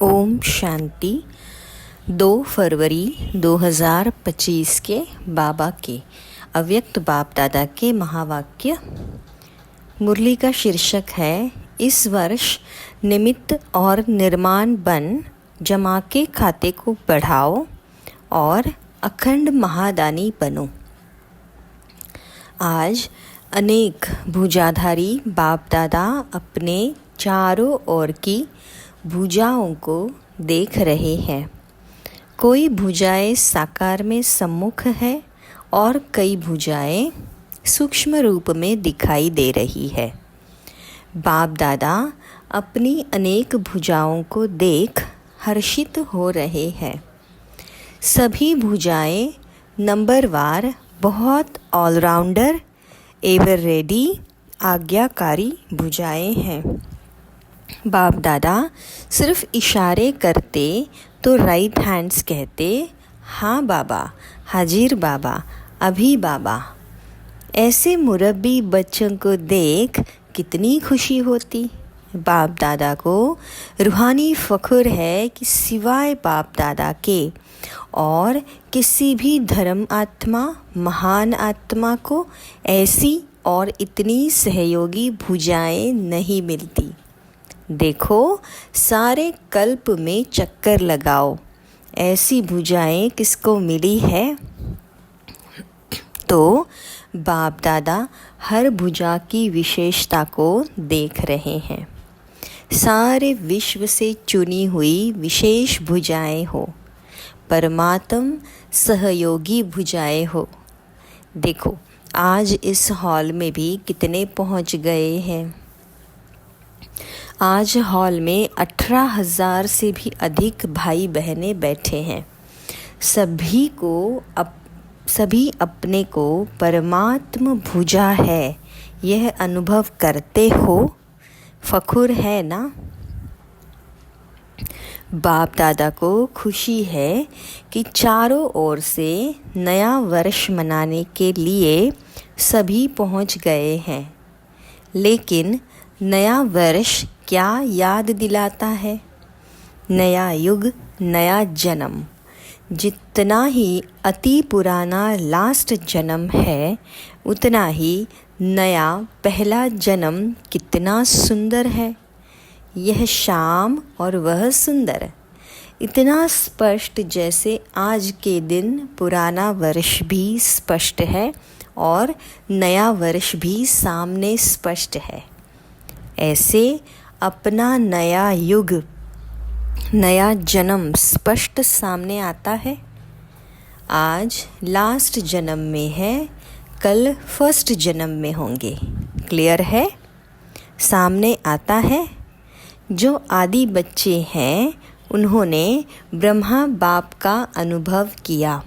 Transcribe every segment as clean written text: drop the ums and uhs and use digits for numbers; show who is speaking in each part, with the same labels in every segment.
Speaker 1: ओम शांति। 2 फरवरी 2025 के बाबा के अव्यक्त बाप दादा के महावाक्य। मुरली का शीर्षक है, इस वर्ष निमित्त और निर्माण बन जमा के खाते को बढ़ाओ और अखंड महादानी बनो। आज अनेक भुजाधारी बाप दादा अपने चारों ओर की भुजाओं को देख रहे हैं। कोई भुजाएं साकार में सम्मुख है और कई भुजाएं सूक्ष्म रूप में दिखाई दे रही है। बाप दादा अपनी अनेक भुजाओं को देख हर्षित हो रहे हैं। सभी भुजाएं नंबरवार बहुत ऑलराउंडर एवर रेडी आज्ञाकारी भुजाएं हैं। बाप दादा सिर्फ इशारे करते तो राइट हैंड्स कहते, हाँ बाबा, हाजिर बाबा, अभी बाबा। ऐसे मुरब्बी बच्चों को देख कितनी खुशी होती। बाप दादा को रूहानी फ़ख्र है कि सिवाय बाप दादा के और किसी भी धर्म आत्मा, महान आत्मा को ऐसी और इतनी सहयोगी भुजाएं नहीं मिलती। देखो, सारे कल्प में चक्कर लगाओ, ऐसी भुजाएं किसको मिली है। तो बाप दादा हर भुजा की विशेषता को देख रहे हैं। सारे विश्व से चुनी हुई विशेष भुजाएं हो, परमात्म सहयोगी भुजाएं हो। देखो, आज इस हॉल में भी कितने पहुंच गए हैं। आज हॉल में 18,000 से भी अधिक भाई बहनें बैठे हैं। सभी अपने को परमात्म भुजा है, यह अनुभव करते हो। फ़ख्र है ना। बाप दादा को खुशी है कि चारों ओर से नया वर्ष मनाने के लिए सभी पहुंच गए हैं। लेकिन नया वर्ष क्या याद दिलाता है? नया युग, नया जन्म। जितना ही अति पुराना लास्ट जन्म है, उतना ही नया पहला जन्म कितना सुंदर है। यह शाम और वह सुंदर, इतना स्पष्ट जैसे आज के दिन पुराना वर्ष भी स्पष्ट है और नया वर्ष भी सामने स्पष्ट है। ऐसे अपना नया युग, नया जन्म स्पष्ट सामने आता है। आज लास्ट जन्म में है, कल फर्स्ट जन्म में होंगे। क्लियर है? सामने आता है। जो आदि बच्चे हैं, उन्होंने ब्रह्मा बाप का अनुभव किया।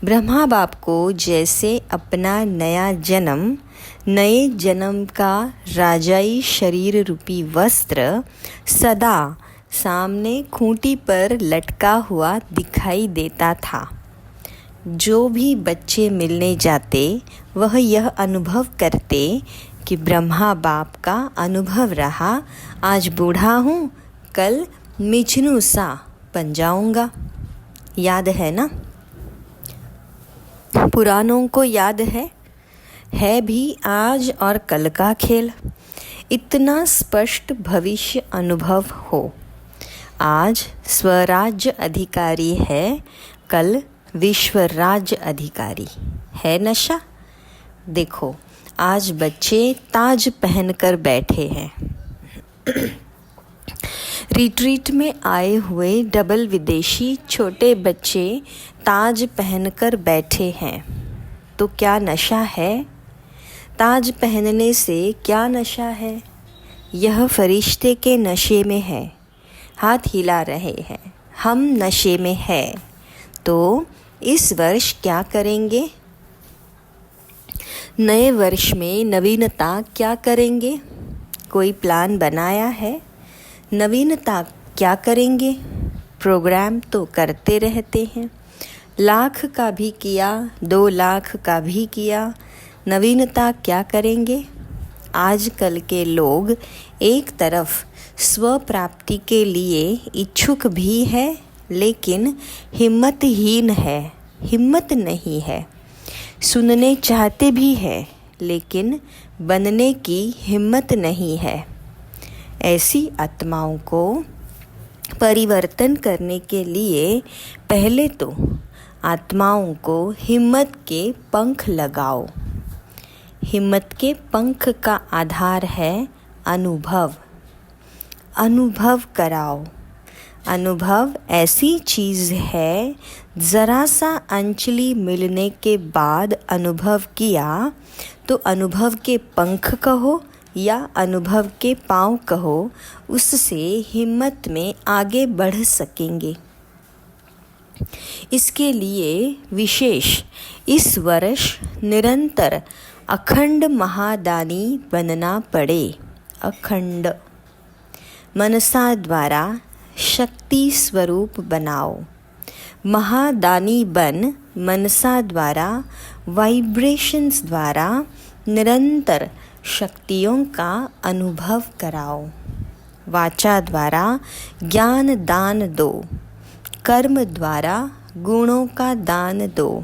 Speaker 1: ब्रह्मा बाप को जैसे अपना नया जन्म, नए जन्म का राजाई शरीर रूपी वस्त्र सदा सामने खूंटी पर लटका हुआ दिखाई देता था। जो भी बच्चे मिलने जाते, वह यह अनुभव करते कि ब्रह्मा बाप का अनुभव रहा। आज बूढ़ा हूँ, कल मिचनू सा बन जाऊँगा। याद है ना? पुरानों को याद है भी आज और कल का खेल। इतना स्पष्ट भविष्य अनुभव हो। आज स्वराज्य अधिकारी है, कल विश्व राज्य अधिकारी है। नशा देखो, आज बच्चे ताज पहनकर बैठे हैं। रिट्रीट में आए हुए डबल विदेशी छोटे बच्चे ताज पहनकर बैठे हैं। तो क्या नशा है? ताज पहनने से क्या नशा है? यह फरिश्ते के नशे में है, हाथ हिला रहे हैं। हम नशे में है। तो इस वर्ष क्या करेंगे? नए वर्ष में नवीनता क्या करेंगे? कोई प्लान बनाया है? नवीनता क्या करेंगे? प्रोग्राम तो करते रहते हैं। 1,00,000 का भी किया, 2 लाख का भी किया। नवीनता क्या करेंगे? आजकल के लोग एक तरफ स्व प्राप्ति के लिए इच्छुक भी है लेकिन हिम्मतहीन है, हिम्मत नहीं है। सुनने चाहते भी है लेकिन बनने की हिम्मत नहीं है। ऐसी आत्माओं को परिवर्तन करने के लिए पहले तो आत्माओं को हिम्मत के पंख लगाओ। हिम्मत के पंख का आधार है अनुभव। अनुभव कराओ। अनुभव ऐसी चीज़ है, ज़रा सा अंजलि मिलने के बाद अनुभव किया तो अनुभव के पंख कहो या अनुभव के पाँव कहो, उससे हिम्मत में आगे बढ़ सकेंगे। इसके लिए विशेष इस वर्ष निरंतर अखंड महादानी बनना पड़े। अखंड मनसा द्वारा शक्ति स्वरूप बनाओ। महादानी बन मनसा द्वारा वाइब्रेशंस द्वारा निरंतर शक्तियों का अनुभव कराओ। वाचा द्वारा ज्ञान दान दो। कर्म द्वारा गुणों का दान दो।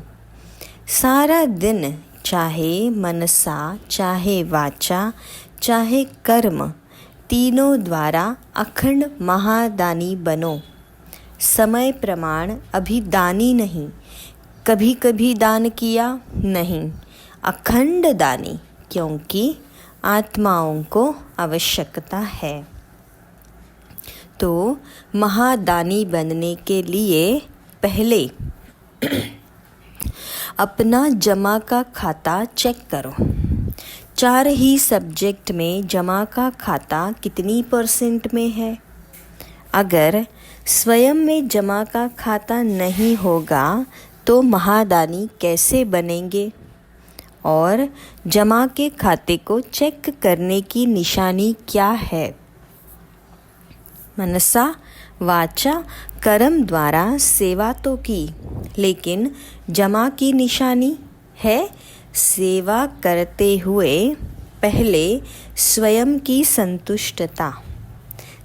Speaker 1: सारा दिन चाहे मनसा, चाहे वाचा, चाहे कर्म, तीनों द्वारा अखंड महादानी बनो। समय प्रमाण अभी दानी नहीं, कभी कभी दान किया नहीं, अखंड दानी, क्योंकि आत्माओं को आवश्यकता है। तो महादानी बनने के लिए पहले अपना जमा का खाता चेक करो। 4 ही सब्जेक्ट में जमा का खाता कितनी % में है? अगर स्वयं में जमा का खाता नहीं होगा तो महादानी कैसे बनेंगे? और जमा के खाते को चेक करने की निशानी क्या है? मनसा वाचा कर्म द्वारा सेवा तो की, लेकिन जमा की निशानी है सेवा करते हुए पहले स्वयं की संतुष्टता,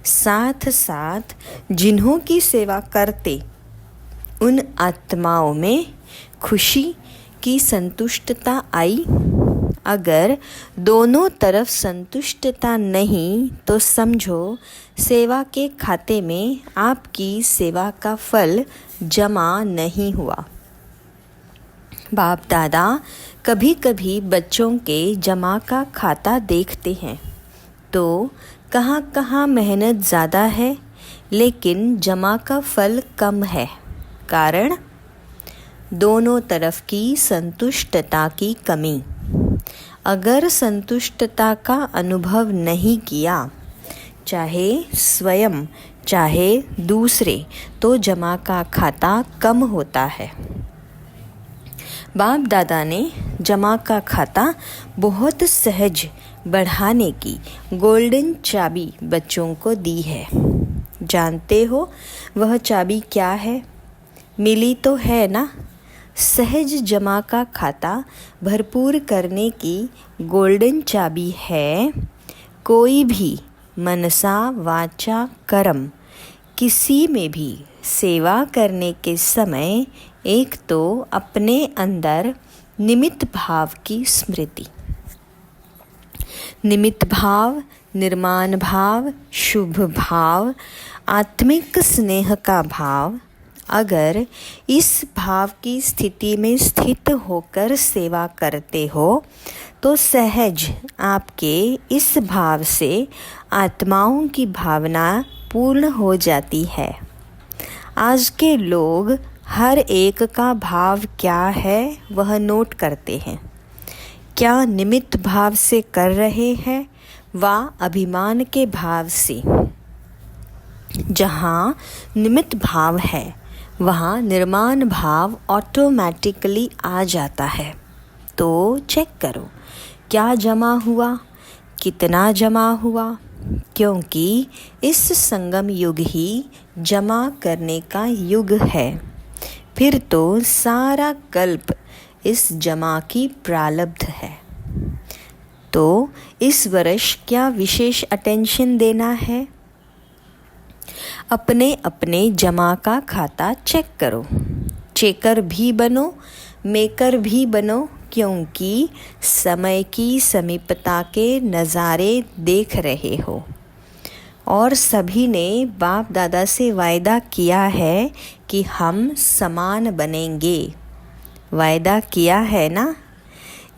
Speaker 1: साथ साथ जिन्हों की सेवा करते उन आत्माओं में खुशी की संतुष्टता आई। अगर दोनों तरफ संतुष्टता नहीं तो समझो सेवा के खाते में आपकी सेवा का फल जमा नहीं हुआ। बाप दादा कभी कभी बच्चों के जमा का खाता देखते हैं तो कहाँ कहाँ मेहनत ज़्यादा है लेकिन जमा का फल कम है। कारण दोनों तरफ की संतुष्टता की कमी। अगर संतुष्टता का अनुभव नहीं किया, चाहे स्वयं चाहे दूसरे, तो जमा का खाता कम होता है। बाप दादा ने जमा का खाता बहुत सहज बढ़ाने की गोल्डन चाबी बच्चों को दी है। जानते हो वह चाबी क्या है? मिली तो है ना? सहज जमा का खाता भरपूर करने की गोल्डन चाबी है। कोई भी मनसा वाचा कर्म किसी में भी सेवा करने के समय एक तो अपने अंदर निमित्त भाव की स्मृति, निमित्त भाव, निर्माण भाव, शुभ भाव, आत्मिक स्नेह का भाव। अगर इस भाव की स्थिति में स्थित होकर सेवा करते हो तो सहज आपके इस भाव से आत्माओं की भावना पूर्ण हो जाती है। आज के लोग हर एक का भाव क्या है वह नोट करते हैं। क्या निमित्त भाव से कर रहे हैं व अभिमान के भाव से? जहाँ निमित्त भाव है वहाँ निर्माण भाव ऑटोमेटिकली आ जाता है। तो चेक करो क्या जमा हुआ, कितना जमा हुआ, क्योंकि इस संगम युग ही जमा करने का युग है। फिर तो सारा कल्प इस जमा की प्रारब्ध है। तो इस वर्ष क्या विशेष अटेंशन देना है? अपने अपने जमा का खाता चेक करो। चेकर भी बनो, मेकर भी बनो, क्योंकि समय की समीपता के नज़ारे देख रहे हो। और सभी ने बाप दादा से वायदा किया है कि हम समान बनेंगे। वायदा किया है ना?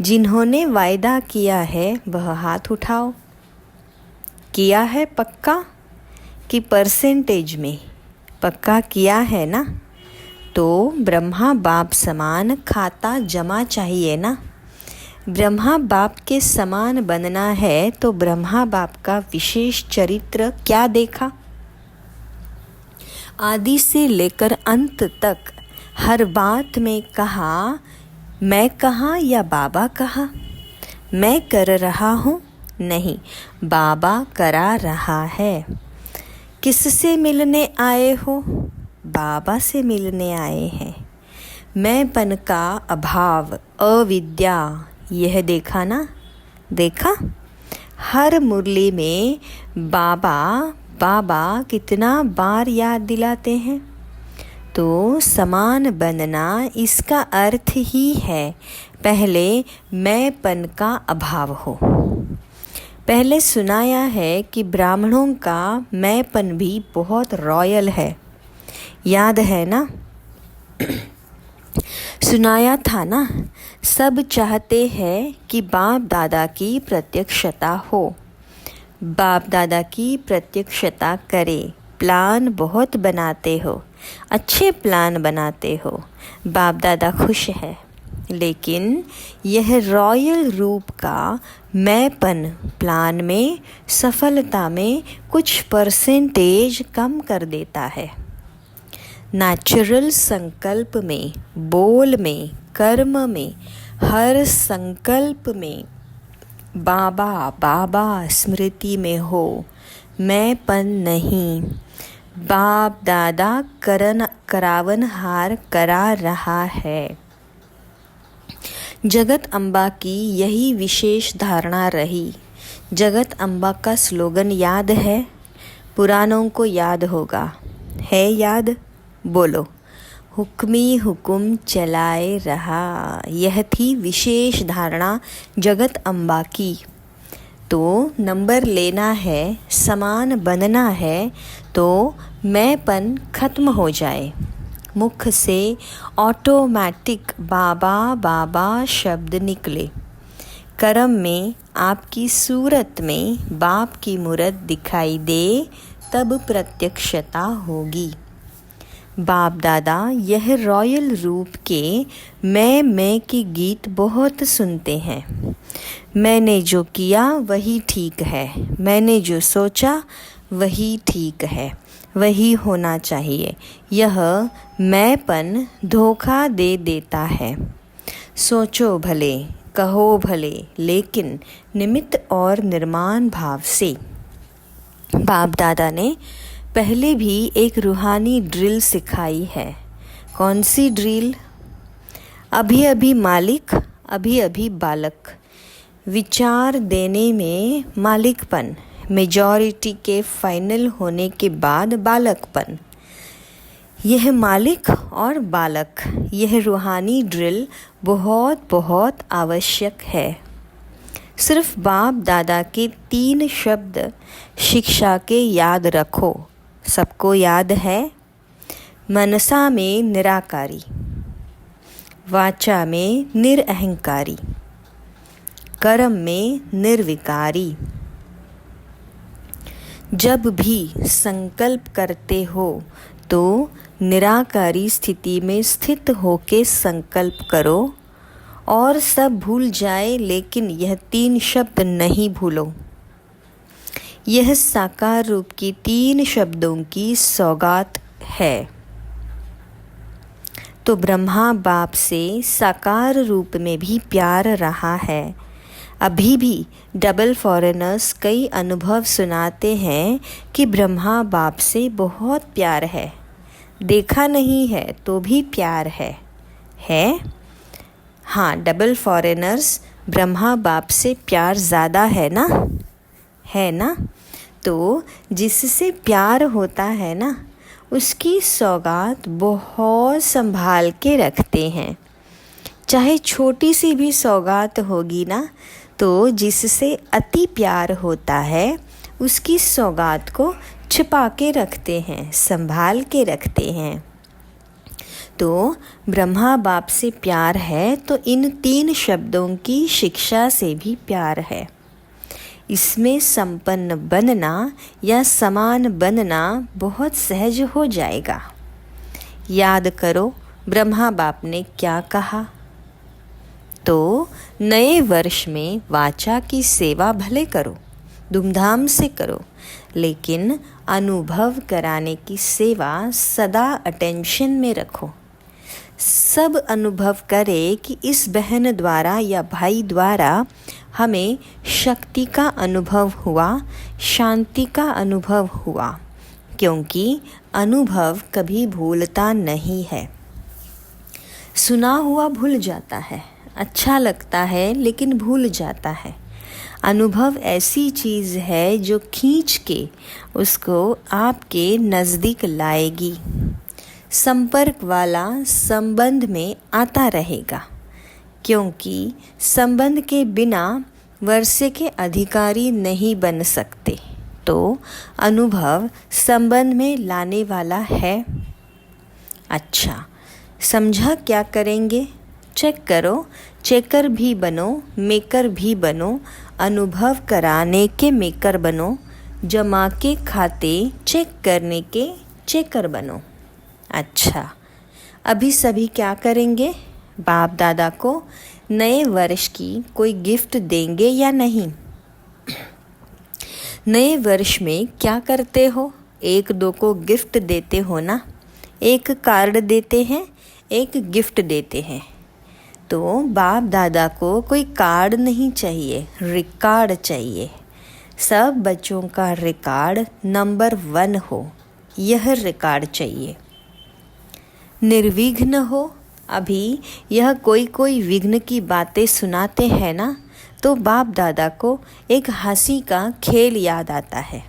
Speaker 1: जिन्होंने वायदा किया है वह हाथ उठाओ। किया है पक्का कि परसेंटेज में? पक्का किया है ना? तो ब्रह्मा बाप समान खाता जमा चाहिए ना। ब्रह्मा बाप के समान बनना है तो ब्रह्मा बाप का विशेष चरित्र क्या देखा? आदि से लेकर अंत तक हर बात में कहा, मैं कहा या बाबा कहा? मैं कर रहा हूँ? नहीं, बाबा करा रहा है। किससे मिलने आए हो? बाबा से मिलने आए हैं। मैंपन का अभाव, अविद्या, यह देखा ना? देखा? हर मुरली में बाबा बाबा कितना बार याद दिलाते हैं। तो समान बनना इसका अर्थ ही है पहले मैंपन का अभाव हो। पहले सुनाया है कि ब्राह्मणों का मैंपन भी बहुत रॉयल है, याद है ना? सुनाया था ना? सब चाहते हैं कि बाप दादा की प्रत्यक्षता हो। बाप दादा की प्रत्यक्षता करे। प्लान बहुत बनाते हो, अच्छे प्लान बनाते हो, बाप दादा खुश है। लेकिन यह रॉयल रूप का मैंपन प्लान में सफलता में कुछ परसेंटेज कम कर देता है। नेचुरल संकल्प में, बोल में, कर्म में, हर संकल्प में बाबा बाबा स्मृति में हो, मैंपन नहीं। बाप दादा करावनहार करा रहा है। जगत अम्बा की यही विशेष धारणा रही। जगत अम्बा का स्लोगन याद है? पुरानों को याद होगा। है याद? बोलो। हुक्मी हुकुम चलाए रहा। यह थी विशेष धारणा जगत अम्बा की। तो नंबर लेना है, समान बनना है, तो मैंपन खत्म हो जाए। मुख से ऑटोमेटिक बाबा बाबा शब्द निकले। कर्म में आपकी सूरत में बाप की मूरत दिखाई दे, तब प्रत्यक्षता होगी। बाप दादा यह रॉयल रूप के मैं के गीत बहुत सुनते हैं। मैंने जो किया वही ठीक है, मैंने जो सोचा वही ठीक है, वही होना चाहिए। यह मैंपन धोखा दे देता है। सोचो भले, कहो भले, लेकिन निमित्त और निर्माण भाव से। बाप दादा ने पहले भी एक रूहानी ड्रिल सिखाई है। कौन सी ड्रिल? अभी अभी मालिक, अभी अभी बालक। विचार देने में मालिकपन, मेजॉरिटी के फाइनल होने के बाद बालकपन। यह मालिक और बालक, यह रूहानी ड्रिल बहुत बहुत आवश्यक है। सिर्फ बाप दादा के 3 शब्द शिक्षा के याद रखो। सबको याद है? मनसा में निराकारी, वाचा में निरअहंकारी, कर्म में निर्विकारी। जब भी संकल्प करते हो तो निराकारी स्थिति में स्थित होके संकल्प करो और सब भूल जाए, लेकिन यह 3 शब्द नहीं भूलो। यह साकार रूप की 3 शब्दों की सौगात है। तो ब्रह्मा बाप से साकार रूप में भी प्यार रहा है। अभी भी डबल फॉरेनर्स कई अनुभव सुनाते हैं कि ब्रह्मा बाप से बहुत प्यार है। देखा नहीं है तो भी प्यार है। हाँ, डबल फॉरेनर्स ब्रह्मा बाप से प्यार ज़्यादा है ना? तो जिससे प्यार होता है ना, उसकी सौगात बहुत संभाल के रखते हैं। चाहे छोटी सी भी सौगात होगी ना, तो जिससे अति प्यार होता है उसकी सौगात को छिपा के रखते हैं, संभाल के रखते हैं। तो ब्रह्मा बाप से प्यार है तो इन 3 शब्दों की शिक्षा से भी प्यार है। इसमें संपन्न बनना या समान बनना बहुत सहज हो जाएगा। याद करो ब्रह्मा बाप ने क्या कहा। तो नए वर्ष में वाचा की सेवा भले करो, धूमधाम से करो, लेकिन अनुभव कराने की सेवा सदा अटेंशन में रखो। सब अनुभव करे कि इस बहन द्वारा या भाई द्वारा हमें शक्ति का अनुभव हुआ, शांति का अनुभव हुआ, क्योंकि अनुभव कभी भूलता नहीं है। सुना हुआ भूल जाता है, अच्छा लगता है लेकिन भूल जाता है। अनुभव ऐसी चीज़ है जो खींच के उसको आपके नज़दीक लाएगी। संपर्क वाला संबंध में आता रहेगा, क्योंकि संबंध के बिना वर्षे के अधिकारी नहीं बन सकते। तो अनुभव संबंध में लाने वाला है। अच्छा, समझा क्या करेंगे? चेक करो, चेकर भी बनो, मेकर भी बनो, अनुभव कराने के मेकर बनो, जमा के खाते चेक करने के चेकर बनो। अच्छा, अभी सभी क्या करेंगे? बाप दादा को नए वर्ष की कोई गिफ्ट देंगे या नहीं? नए वर्ष में क्या करते हो? 1-2 को गिफ्ट देते हो ना? एक कार्ड देते हैं, एक गिफ्ट देते हैं। तो बाप दादा को कोई कार्ड नहीं चाहिए, रिकॉर्ड चाहिए। सब बच्चों का रिकॉर्ड नंबर 1 हो, यह रिकॉर्ड चाहिए। निर्विघ्न हो। अभी यह कोई विघ्न की बातें सुनाते हैं ना, तो बाप दादा को एक हंसी का खेल याद आता है।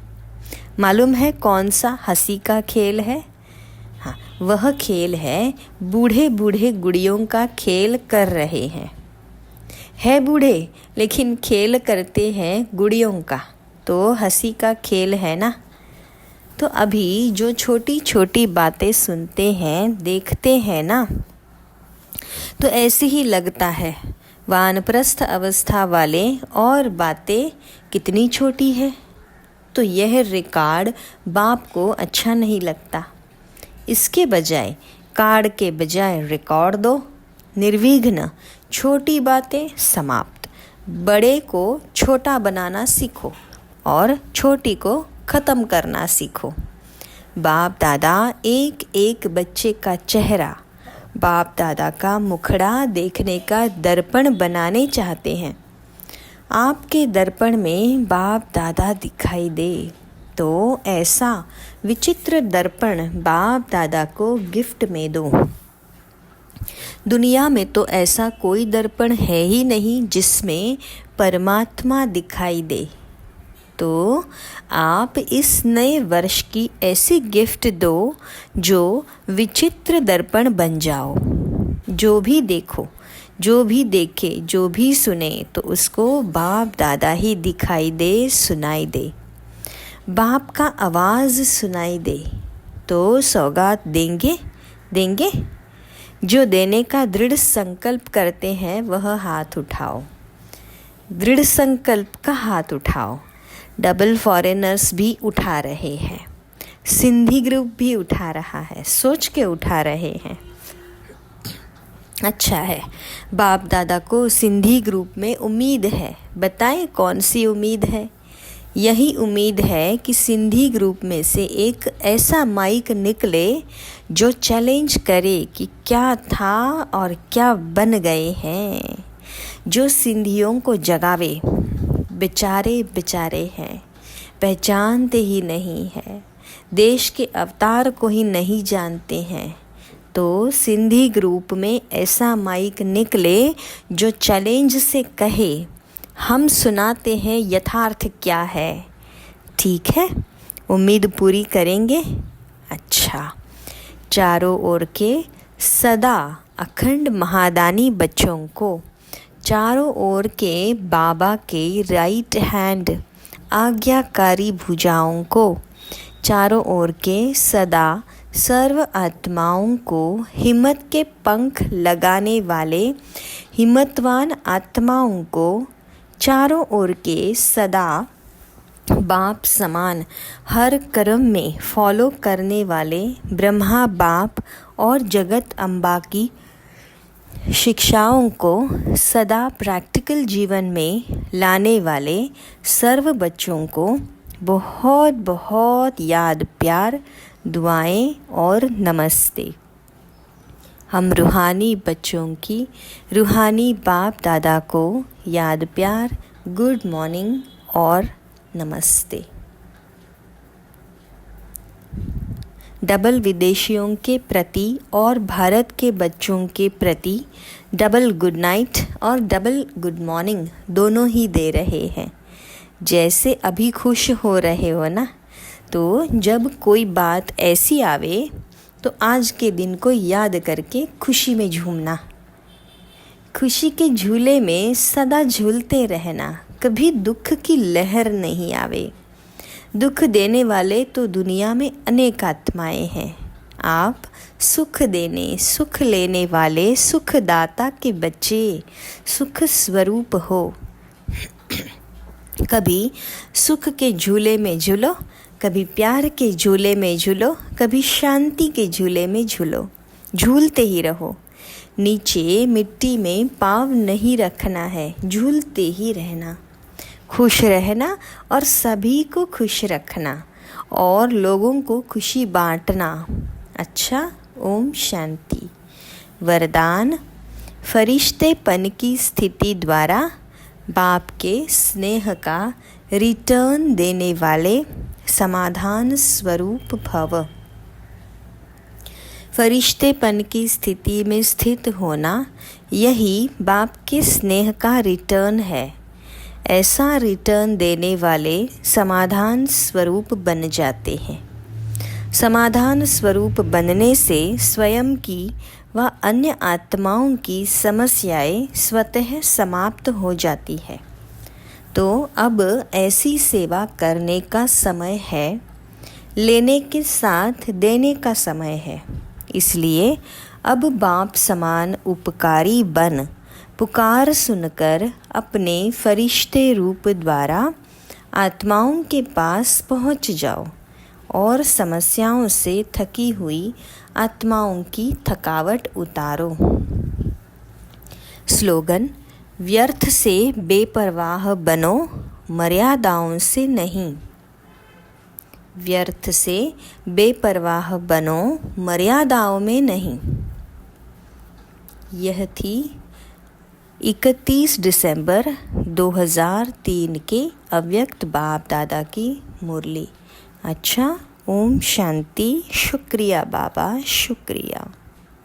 Speaker 1: मालूम है कौन सा हंसी का खेल है? हाँ, वह खेल है बूढ़े बूढ़े गुड़ियों का खेल कर रहे हैं। है बूढ़े लेकिन खेल करते हैं गुड़ियों का, तो हंसी का खेल है ना। तो अभी जो छोटी छोटी बातें सुनते हैं, देखते हैं ना, तो ऐसे ही लगता है वानप्रस्थ अवस्था वाले और बातें कितनी छोटी है। तो यह रिकॉर्ड बाप को अच्छा नहीं लगता। इसके बजाय, कार्ड के बजाय रिकॉर्ड दो। निर्विघ्न, छोटी बातें समाप्त। बड़े को छोटा बनाना सीखो और छोटी को ख़त्म करना सीखो। बाप दादा एक एक बच्चे का चेहरा, बाप दादा का मुखड़ा देखने का दर्पण बनाने चाहते हैं। आपके दर्पण में बाप दादा दिखाई दे, तो ऐसा विचित्र दर्पण बाप दादा को गिफ्ट में दो। दुनिया में तो ऐसा कोई दर्पण है ही नहीं जिसमें परमात्मा दिखाई दे। तो आप इस नए वर्ष की ऐसी गिफ्ट दो जो विचित्र दर्पण बन जाओ। जो भी देखो, जो भी देखे, जो भी सुने, तो उसको बाप दादा ही दिखाई दे, सुनाई दे। बाप का आवाज़ सुनाई दे। तो सौगात देंगे? देंगे? जो देने का दृढ़ संकल्प करते हैं वह हाथ उठाओ। दृढ़ संकल्प का हाथ उठाओ। डबल फॉरेनर्स भी उठा रहे हैं, सिंधी ग्रुप भी उठा रहा है, सोच के उठा रहे हैं। अच्छा है, बाप दादा को सिंधी ग्रुप में उम्मीद है। बताएं कौन सी उम्मीद है? यही उम्मीद है कि सिंधी ग्रुप में से एक ऐसा माइक निकले जो चैलेंज करे कि क्या था और क्या बन गए हैं, जो सिंधियों को जगावे। बेचारे बेचारे हैं, पहचानते ही नहीं है, देश के अवतार को ही नहीं जानते हैं। तो सिंधी ग्रुप में ऐसा माइक निकले जो चैलेंज से कहे, हम सुनाते हैं यथार्थ क्या है। ठीक है, उम्मीद पूरी करेंगे। अच्छा, चारों ओर के सदा अखंड महादानी बच्चों को, चारों ओर के बाबा के राइट हैंड आज्ञाकारी भुजाओं को, चारों ओर के सदा सर्व आत्माओं को, हिम्मत के पंख लगाने वाले हिम्मतवान आत्माओं को, चारों ओर के सदा बाप समान हर कर्म में फॉलो करने वाले ब्रह्मा बाप और जगत अम्बा की शिक्षाओं को सदा प्रैक्टिकल जीवन में लाने वाले सर्व बच्चों को बहुत बहुत याद, प्यार, दुआएं और नमस्ते। हम रूहानी बच्चों की रूहानी बाप दादा को याद, प्यार, गुड मॉर्निंग और नमस्ते। डबल विदेशियों के प्रति और भारत के बच्चों के प्रति डबल गुड नाइट और डबल गुड मॉर्निंग दोनों ही दे रहे हैं। जैसे अभी खुश हो रहे हो ना, तो जब कोई बात ऐसी आवे तो आज के दिन को याद करके खुशी में झूमना, खुशी के झूले में सदा झूलते रहना, कभी दुख की लहर नहीं आवे। दुख देने वाले तो दुनिया में अनेक आत्माएं हैं। आप सुख देने, सुख लेने वाले सुखदाता के बच्चे, सुख स्वरूप हो। कभी सुख के झूले में झूलो, कभी प्यार के झूले में झूलो, कभी शांति के झूले में झूलो। झूलते ही रहो। नीचे मिट्टी में पाँव नहीं रखना है, झूलते ही रहना। खुश रहना और सभी को खुश रखना और लोगों को खुशी बांटना। अच्छा, ओम शांति। वरदान, फरिश्तेपन की स्थिति द्वारा बाप के स्नेह का रिटर्न देने वाले समाधान स्वरूप भव। फरिश्तेपन की स्थिति में स्थित होना यही बाप के स्नेह का रिटर्न है। ऐसा रिटर्न देने वाले समाधान स्वरूप बन जाते हैं। समाधान स्वरूप बनने से स्वयं की व अन्य आत्माओं की समस्याएं स्वतः समाप्त हो जाती है। तो अब ऐसी सेवा करने का समय है, लेने के साथ देने का समय है। इसलिए अब बाप समान उपकारी बन पुकार सुनकर अपने फरिश्ते रूप द्वारा आत्माओं के पास पहुंच जाओ और समस्याओं से थकी हुई आत्माओं की थकावट उतारो। स्लोगन, व्यर्थ से बेपरवाह बनो, मर्यादाओं से नहीं। व्यर्थ से बेपरवाह बनो, मर्यादाओं में नहीं। यह थी 31 दिसंबर 2003 के अव्यक्त बाप दादा की मुरली। अच्छा, ओम शांति। शुक्रिया बाबा, शुक्रिया।